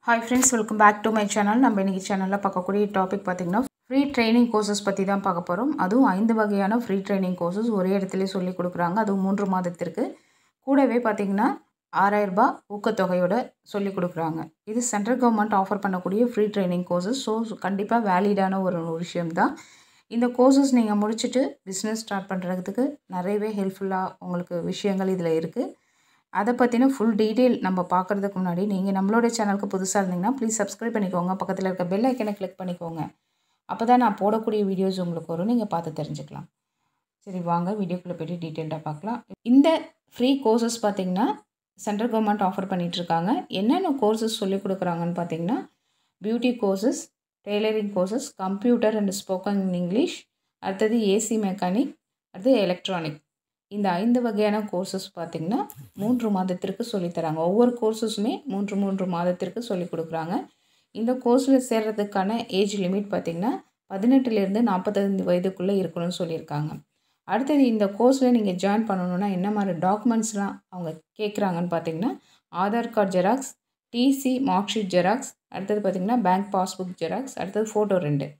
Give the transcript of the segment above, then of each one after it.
Hi friends, welcome back to my channel. நம்ம இன்னைக்கு சேனல்ல பார்க்கக்கூடிய டாபிக் பாத்தீங்கன்னா ஃப்ரீ ட்ரெய்னிங் கோர்சஸ் பத்தி தான் பார்க்க போறோம். அதுவும் 5 வகையான ஃப்ரீ ட்ரெய்னிங் கோர்சஸ் ஒரே இடத்துல சொல்லி கொடுக்குறாங்க. அதுவும் 3 மாதத்திற்கு. கூடவே பாத்தீங்கன்னா 6000 ரூபாய் ஊக்கத்தொகையோட சொல்லி கொடுக்குறாங்க. இது சென்ட்ரல் கவர்மெண்ட் ஆஃபர் பண்ணக்கூடிய ஃப்ரீ ட்ரெய்னிங் கோர்சஸ். சோ கண்டிப்பா வேலிடான ஒரு விஷயம் தான். இந்த கோர்சஸ் நீங்க முடிச்சிட்டு பிசினஸ் ஸ்டார்ட் பண்றதுக்கு நிறையவே ஹெல்ப்ஃபுல்லா உங்களுக்கு விஷயங்கள் இதுல இருக்கு. அதை பற்றின ஃபுல் டீட்டெயில் நம்ம பார்க்குறதுக்கு முன்னாடி நீங்கள் நம்மளோட சேனலுக்கு புதுசாக இருந்தீங்கன்னா ப்ளீஸ் சப்ஸ்கிரைப் பண்ணிக்கோங்க. பக்கத்தில் இருக்க பெல் ஐக்கனை கிளிக் பண்ணிக்கோங்க. அப்போ தான் நான் போடக்கூடிய வீடியோஸ் உங்களுக்கு வரும், நீங்கள் பார்த்து தெரிஞ்சுக்கலாம். சரி வாங்க வீடியோக்குள்ளே போய்ட்டு டீட்டெயில்டாக பார்க்கலாம். இந்த ஃப்ரீ கோர்சஸ் பார்த்திங்கன்னா சென்ட்ரல் கவர்மெண்ட் ஆஃபர் பண்ணிகிட்ருக்காங்க. என்னென்ன கோர்சஸ் சொல்லிக் கொடுக்குறாங்கன்னு பார்த்தீங்கன்னா beauty courses, tailoring courses, computer and spoken English, அடுத்தது ஏசி மெக்கானிக், அடுத்தது எலக்ட்ரானிக். இந்த 5 வகையான கோர்சஸ் பார்த்திங்கன்னா 3 மாதத்திற்கு சொல்லித்தராங்க. ஒவ்வொரு கோர்சஸுமே 3 மாதத்திற்கு சொல்லிக் கொடுக்குறாங்க. இந்த கோர்ஸில் சேர்கிறதுக்கான ஏஜ் லிமிட் பார்த்திங்கன்னா 18லேருந்து 45 வயதுக்குள்ளே இருக்கணும்னு சொல்லியிருக்காங்க. அடுத்தது இந்த கோர்ஸில் நீங்கள் ஜாயின் பண்ணணுன்னா என்ன மாதிரி டாக்குமெண்ட்ஸ்லாம் அவங்க கேட்குறாங்கன்னு பார்த்திங்கன்னா Aadhaar card xerox, TC mark sheet xerox, அடுத்தது பார்த்திங்கன்னா பேங்க் பாஸ்புக் ஜெராக்ஸ், அடுத்தது ஃபோட்டோ 2.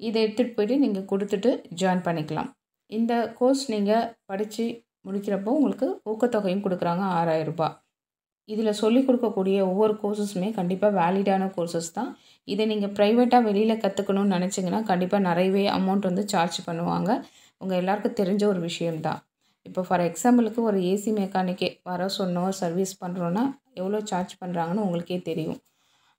இதை எடுத்துகிட்டு போய்ட்டு நீங்கள் கொடுத்துட்டு ஜாயின் பண்ணிக்கலாம். இந்த கோர்ஸ் நீங்கள் படித்து முடிக்கிறப்போ உங்களுக்கு ஊக்கத்தொகையும் கொடுக்குறாங்க 6000 ரூபாய். இதில் சொல்லிக் கொடுக்கக்கூடிய ஒவ்வொரு கோர்சஸுமே கண்டிப்பாக வேலிடான கோர்சஸ் தான். இதை நீங்கள் ப்ரைவேட்டாக வெளியில் கற்றுக்கணும்னு நினச்சிங்கன்னா கண்டிப்பாக நிறையவே அமௌண்ட் வந்து சார்ஜ் பண்ணுவாங்க. உங்கள் எல்லாருக்கும் தெரிஞ்ச ஒரு விஷயம்தான். இப்போ ஃபார் எக்ஸாம்பிளுக்கு ஒரு ஏசி மெக்கானிக்கே வர சொன்னோம் சர்வீஸ் பண்ணுறோன்னா எவ்வளோ சார்ஜ் பண்ணுறாங்கன்னு உங்களுக்கே தெரியும்.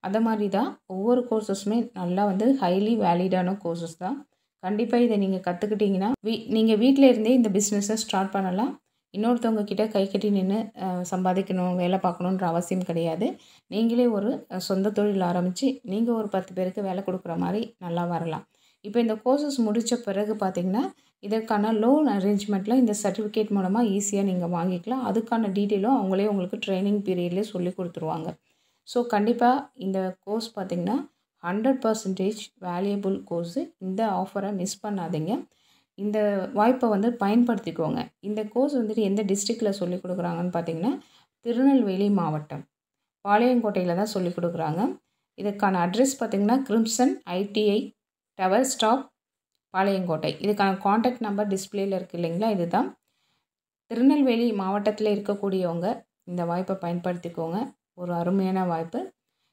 அந்த மாதிரி தான் ஒவ்வொரு கோர்சஸுமே நல்லா வந்து ஹைலி வேலிடான கோர்சஸ் தான். கண்டிப்பாக இதை நீங்கள் கற்றுக்கிட்டிங்கன்னா நீங்கள் வீட்டில் இருந்தே இந்த பிஸ்னஸை ஸ்டார்ட் பண்ணலாம். இன்னொருத்தவங்க கிட்ட கை கட்டி நின்று சம்பாதிக்கணும், வேலை பார்க்கணுன்ற அவசியம் கிடையாது. நீங்களே ஒரு சொந்த தொழில் ஆரம்பித்து நீங்கள் ஒரு 10 பேருக்கு வேலை கொடுக்குற மாதிரி நல்லா வரலாம். இப்போ இந்த கோர்சஸ் முடித்த பிறகு பார்த்திங்கன்னா இதற்கான லோன் அரேஞ்ச்மெண்ட்டில் இந்த சர்டிஃபிகேட் மூலமாக ஈஸியாக நீங்கள் வாங்கிக்கலாம். அதுக்கான டீட்டெயிலும் அவங்களே உங்களுக்கு ட்ரைனிங் பீரியட்லேயே சொல்லி கொடுத்துருவாங்க. ஸோ கண்டிப்பாக இந்த கோர்ஸ் பார்த்திங்கன்னா 100% வேல்யூபிள் கோர்ஸு. இந்த ஆஃபரை மிஸ் பண்ணாதீங்க. இந்த வாய்ப்பை வந்து பயன்படுத்திக்கோங்க. இந்த கோர்ஸ் வந்துட்டு எந்த டிஸ்ட்ரிக்டில் சொல்லிக் கொடுக்குறாங்கன்னு பார்த்தீங்கன்னா திருநெல்வேலி மாவட்டம் பாளையங்கோட்டையில் தான் சொல்லிக் கொடுக்குறாங்க. இதுக்கான அட்ரஸ் பார்த்திங்கன்னா crimson ITI tower stop Palayamkottai. இதுக்கான காண்டாக்ட் நம்பர் டிஸ்பிளேயில் இருக்குது இல்லைங்களா, இதுதான். திருநெல்வேலி மாவட்டத்தில் இருக்கக்கூடியவங்க இந்த வாய்ப்பை பயன்படுத்திக்கோங்க. ஒரு அருமையான வாய்ப்பு.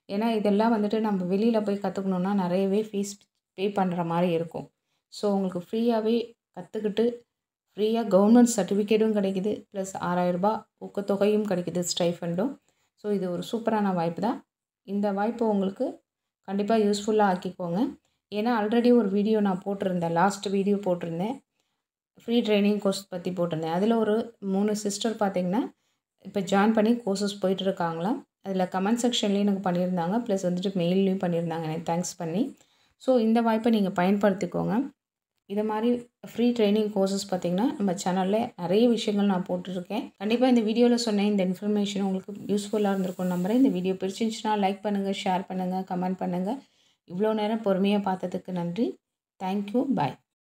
ஏன்னா இதெல்லாம் வந்துட்டு நம்ம வெளியில் போய் கற்றுக்கணுன்னா நிறையவே ஃபீஸ் பே பண்ணுற மாதிரி இருக்கும். ஸோ உங்களுக்கு ஃப்ரீயாகவே கற்றுக்கிட்டு ஃப்ரீயாக கவர்மெண்ட் சர்டிஃபிகேட்டும் கிடைக்குது, ப்ளஸ் 6000 ரூபாய் ஊக்கத்தொகையும் கிடைக்குது, ஸ்டைஃபண்டும். ஸோ இது ஒரு சூப்பரான வாய்ப்பு தான். இந்த வாய்ப்பை உங்களுக்கு கண்டிப்பாக யூஸ்ஃபுல்லாக ஆக்கிக்கோங்க. ஏன்னா ஆல்ரெடி ஒரு வீடியோ நான் போட்டிருந்தேன், லாஸ்ட் வீடியோ போட்டிருந்தேன், ஃப்ரீ ட்ரைனிங் கோர்ஸ் பற்றி போட்டிருந்தேன். அதில் ஒரு 3 சிஸ்டர் பார்த்திங்கன்னா இப்போ ஜாயின் பண்ணி கோர்சஸ் போயிட்டுருக்காங்களாம். அதில் கமெண்ட் செக்ஷன்லேயும் எனக்கு பண்ணியிருந்தாங்க, ப்ளஸ் வந்துட்டு மெயில்லையும் பண்ணியிருந்தாங்க எனக்கு தேங்க்ஸ் பண்ணி. ஸோ இந்த வாய்ப்பை நீங்கள் பயன்படுத்திக்கோங்க. இதை மாதிரி ஃப்ரீ ட்ரைனிங் கோர்சஸ் பார்த்திங்கன்னா நம்ம சேனலில் நிறைய விஷயங்கள் நான் போட்டுருக்கேன். கண்டிப்பாக இந்த வீடியோவில் சொன்ன இந்த இன்ஃபர்மேஷன் உங்களுக்கு யூஸ்ஃபுல்லாக இருந்திருக்கும் நம்புறேன். இந்த வீடியோ பிடிச்சிருந்துச்சுன்னா லைக் பண்ணுங்கள், ஷேர் பண்ணுங்கள், கமெண்ட் பண்ணுங்கள். இவ்வளோ நேரம் பொறுமையாக பார்த்ததுக்கு நன்றி. தேங்க்யூ, பாய்.